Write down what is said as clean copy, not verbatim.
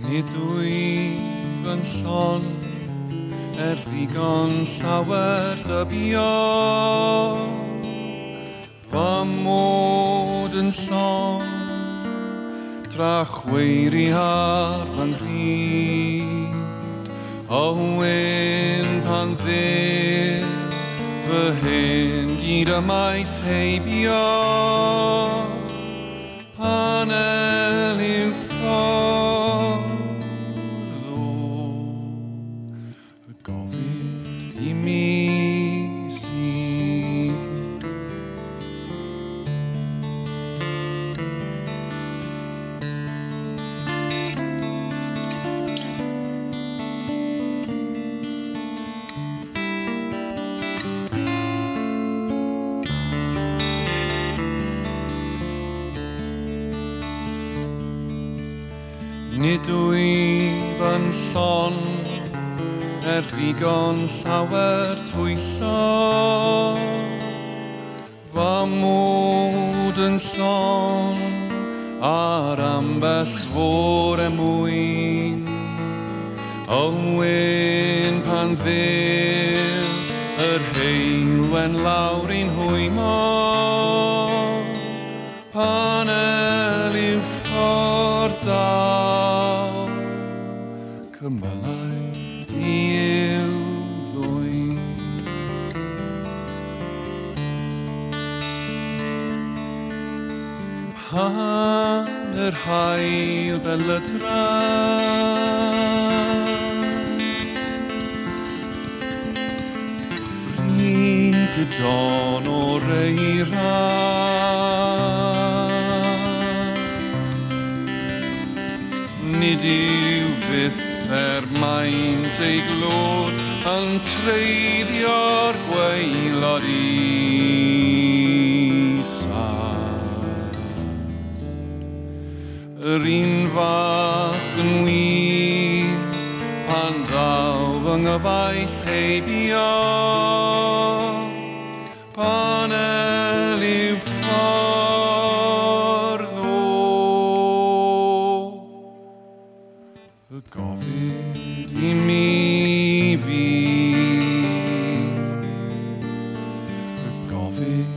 Nid wyf yn sion ddigon llawer dybio. Fy mod yn sion tra chweiri ar fy ngryd. Owyn pan ddydd fy hyn gyd ymaith heibio. Panel i'w ffordd o y gofid I mi sy'n. Nid wyf yn llon ddigon llawer twyllo. Fy mod yn llon ar ambell fôr mwyn. Owyn pan fydd yr heulwen lawr i'n hwymo. Panel i'w ffordd dal, cymylau i'w ddwyn. Pan yr haul fel y draed, brig y don o'r eira. Nid yw fyth maint ei glod yn treiddio'r gwaelod isaf. Yr un fath yn wir pan ddaw fy nghyfaill heibio. Panel i'w ffordd o y gofid I mi fi. Y gofid